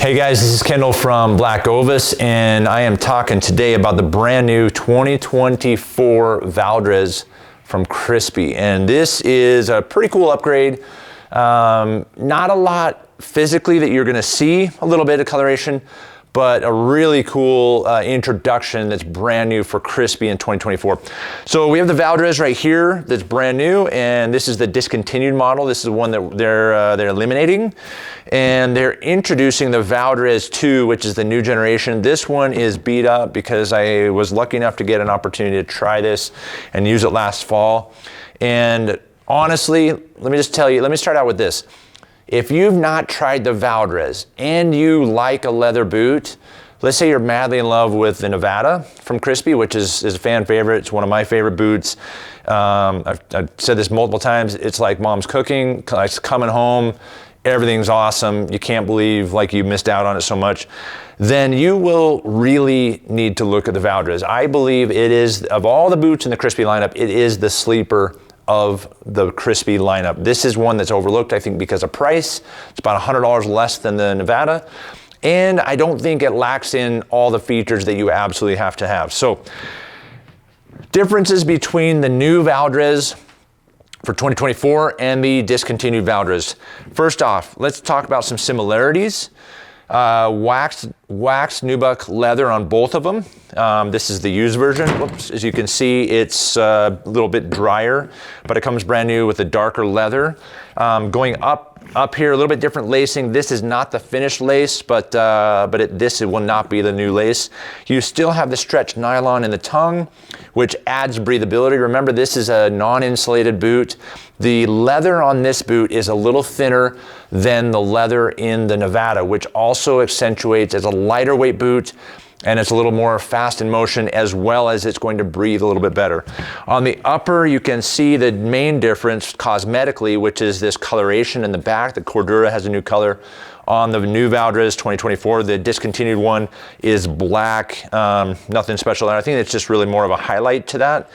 Hey guys, this is Kendall from BlackOvis, and I am talking today about the brand new 2024 Valdres from Crispi. And this is a pretty cool upgrade. Not a lot physically that you're gonna see, a little bit of coloration, but a really cool introduction that's brand new for Crispi in 2024. So we have the Valdres right here that's brand new, and this is the discontinued model. This is the one that they're eliminating, and they're introducing the Valdres II, which is the new generation. This one is beat up because I was lucky enough to get an opportunity to try this and use it last fall. And honestly, let me just tell you, let me start out with this. If you've not tried the Valdres and you like a leather boot, let's say you're madly in love with the Nevada from Crispi, which is a fan favorite. It's one of my favorite boots. I've said this multiple times. It's like mom's cooking. It's coming home. Everything's awesome. You can't believe like you missed out on it so much. Then you will really need to look at the Valdres. I believe it is, of all the boots in the Crispi lineup, it is the sleeper of the Crispi lineup. This is one that's overlooked, I think, because of price. It's about $100 less than the Nevada. And I don't think it lacks in all the features that you absolutely have to have. So, differences between the new Valdres for 2024 and the discontinued Valdres. First off, let's talk about some similarities. Waxed nubuck leather on both of them. This is the used version. Whoops. As you can see, it's a little bit drier, but it comes brand new with a darker leather. Going up here, a little bit different lacing. This is not the finished lace, but this will not be the new lace. You still have the stretched nylon in the tongue, which adds breathability. Remember, this is a non-insulated boot. The leather on this boot is a little thinner than the leather in the Nevada, which also accentuates as a lighter weight boot, and it's a little more fast in motion, as well as it's going to breathe a little bit better. On the upper, you can see the main difference cosmetically, which is this coloration in the back. The Cordura has a new color. On the new Valdres 2024, the discontinued one is black, nothing special. And I think it's just really more of a highlight to that.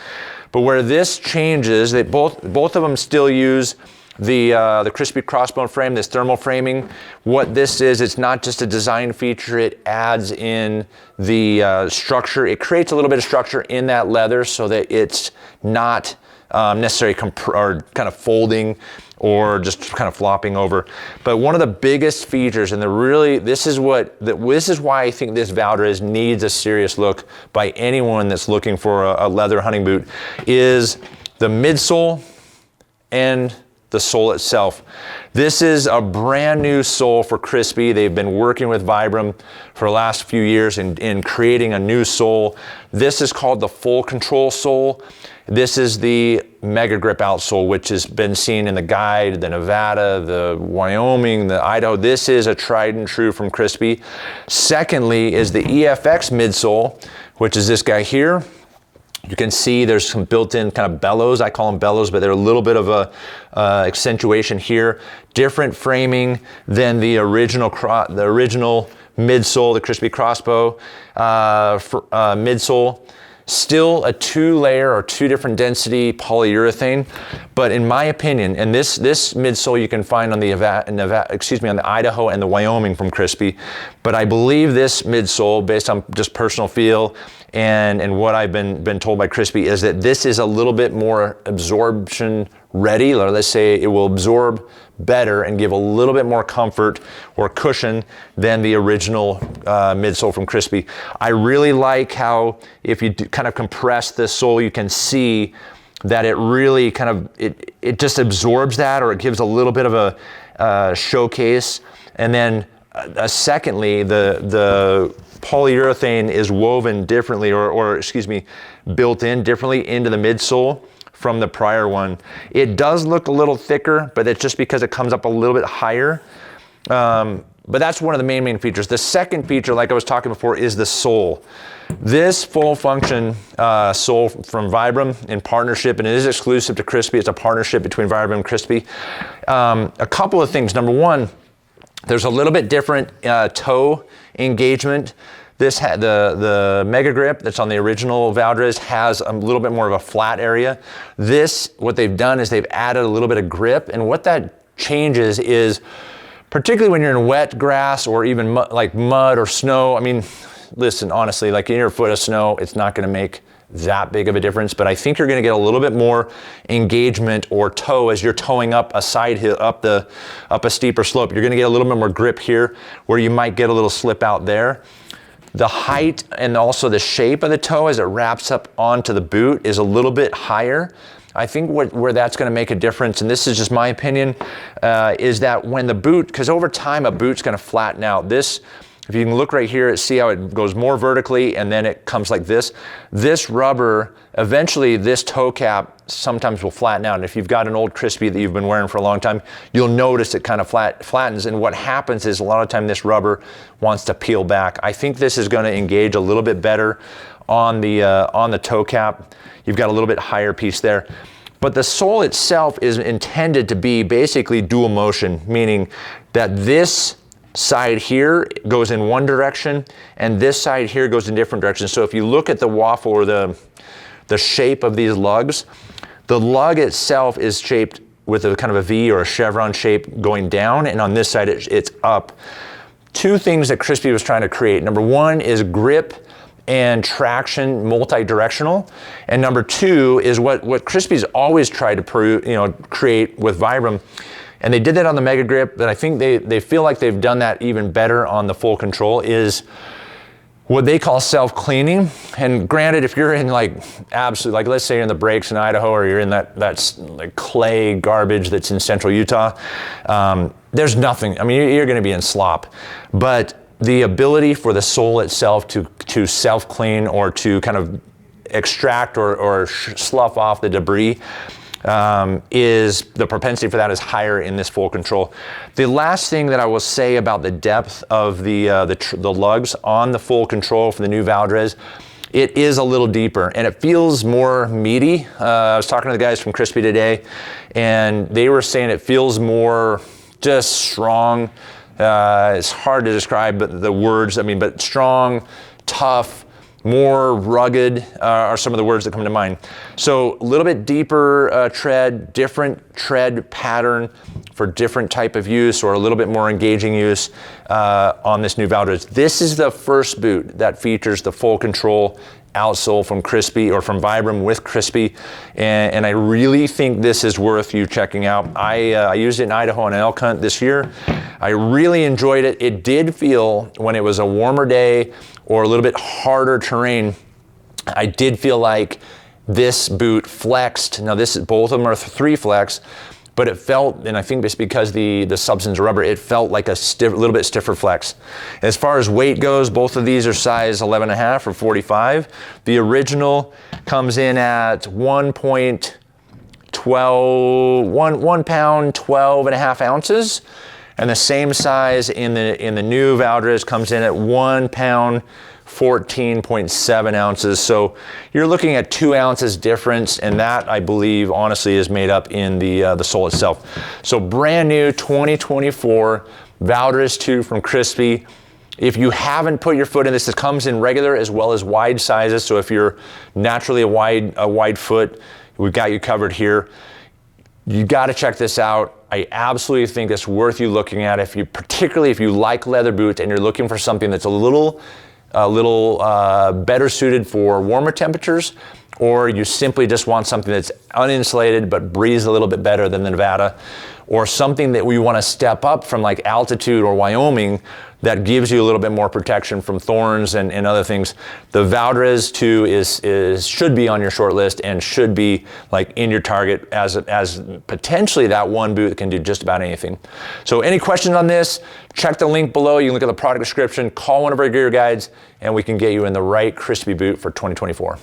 But where this changes, they both of them still use the Crispi crossbone frame, this thermal framing. What this is, it's not just a design feature, it adds in the structure. It creates a little bit of structure in that leather so that it's not necessarily kind of folding or just kind of flopping over. But one of the biggest features, and this is why I think this Valdres needs a serious look by anyone that's looking for a leather hunting boot, is the midsole and the sole itself. This is a brand new sole for Crispi. They've been working with Vibram for the last few years in creating a new sole. This is called the Full Control sole. This is the Mega Grip outsole, which has been seen in the Guide, the Nevada, the Wyoming, the Idaho. This is a tried and true from Crispi. Secondly is the EFX midsole, which is this guy here. You can see there's some built-in kind of bellows. I call them bellows, but they're a little bit of a accentuation here. Different framing than the original midsole, the Crispi crossbow midsole. Still a 2-layer or 2 different density polyurethane, but in my opinion, and this midsole you can find on the on the Idaho and the Wyoming from Crispi, but I believe this midsole, based on just personal feel and what I've been told by Crispi, is that this is a little bit more absorption ready, or let's say it will absorb better and give a little bit more comfort or cushion than the original midsole from Crispi. I really like how if you kind of compress the sole, you can see that it really kind of, it just absorbs that, or it gives a little bit of a showcase. And then secondly, the polyurethane is woven differently, or excuse me, built in differently into the midsole from the prior one. It does look a little thicker, but it's just because it comes up a little bit higher. But that's one of the main features. The second feature, like I was talking before, is the sole. This full function sole from Vibram in partnership, and it is exclusive to Crispi. It's a partnership between Vibram and Crispi. A couple of things. Number one, there's a little bit different toe engagement. The Mega Grip that's on the original Valdres has a little bit more of a flat area. This, what they've done is they've added a little bit of grip, and what that changes is particularly when you're in wet grass or even like mud or snow. I mean, listen, honestly, like in your foot of snow, it's not gonna make that big of a difference, but I think you're gonna get a little bit more engagement or toe as you're towing up a side hill, up a steeper slope. You're gonna get a little bit more grip here where you might get a little slip out there. The height and also the shape of the toe as it wraps up onto the boot is a little bit higher. I think where that's gonna make a difference, and this is just my opinion, is that when the boot, because over time a boot's gonna flatten out. This, if you can look right here, see how it goes more vertically and then it comes like this. This rubber, eventually this toe cap sometimes will flatten out. And if you've got an old Crispi that you've been wearing for a long time, you'll notice it kind of flattens. And what happens is a lot of time this rubber wants to peel back. I think this is gonna engage a little bit better on the toe cap. You've got a little bit higher piece there. But the sole itself is intended to be basically dual motion, meaning that this side here goes in one direction and this side here goes in different directions. So if you look at the waffle or the shape of these lugs, the lug itself is shaped with a kind of a V or a chevron shape going down, and on this side it's up. Two things that Crispi was trying to create. Number one is grip and traction multi-directional, and number two is what Crispi's always tried to create with Vibram. And they did that on the Mega Grip, but I think they feel like they've done that even better on the Full Control, is what they call self-cleaning. And granted, if you're in like absolute, like let's say you're in the breaks in Idaho, or you're in that like clay garbage that's in central Utah, there's nothing, I mean, you're gonna be in slop. But the ability for the sole itself to self-clean or to kind of extract or slough off the debris, is the propensity for that is higher in this Full Control. The last thing that I will say about the depth of the lugs on the Full Control for the new Valdres, it is a little deeper and it feels more meaty. I was talking to the guys from Crispi today, and they were saying it feels more just strong. It's hard to describe the words, I mean, but strong, tough, more rugged are some of the words that come to mind. So a little bit deeper tread, different tread pattern for different type of use, or a little bit more engaging use on this new Valdres. This is the first boot that features the Full Control outsole from Crispi, or from Vibram with Crispi, and I really think this is worth you checking out. I used it in Idaho on an elk hunt this year. I really enjoyed it. It did feel, when it was a warmer day or a little bit harder terrain, I did feel like this boot flexed. Now both of them are 3 flex, but it felt, and I think it's because the substance of rubber, it felt like a little bit stiffer flex. As far as weight goes, both of these are size 11.5 or 45. The original comes in at 1 pound, 12.5 ounces. And the same size in the new Valdres comes in at 1 pound, 14.7 ounces. So you're looking at 2 ounces difference, and that, I believe, honestly, is made up in the sole itself. So brand new 2024 Valdres II from Crispi. If you haven't put your foot in this, it comes in regular as well as wide sizes. So if you're naturally a wide foot, we've got you covered here. You got to check this out. I absolutely think it's worth you looking at, particularly if you like leather boots and you're looking for something that's a little better suited for warmer temperatures, or you simply just want something that's uninsulated but breathes a little bit better than the Nevada, or something that we want to step up from like altitude or Wyoming that gives you a little bit more protection from thorns and other things. The Valdres II should be on your short list and should be like in your target as potentially that one boot that can do just about anything. So any questions on this, check the link below. You can look at the product description, call one of our gear guides, and we can get you in the right Crispi boot for 2024.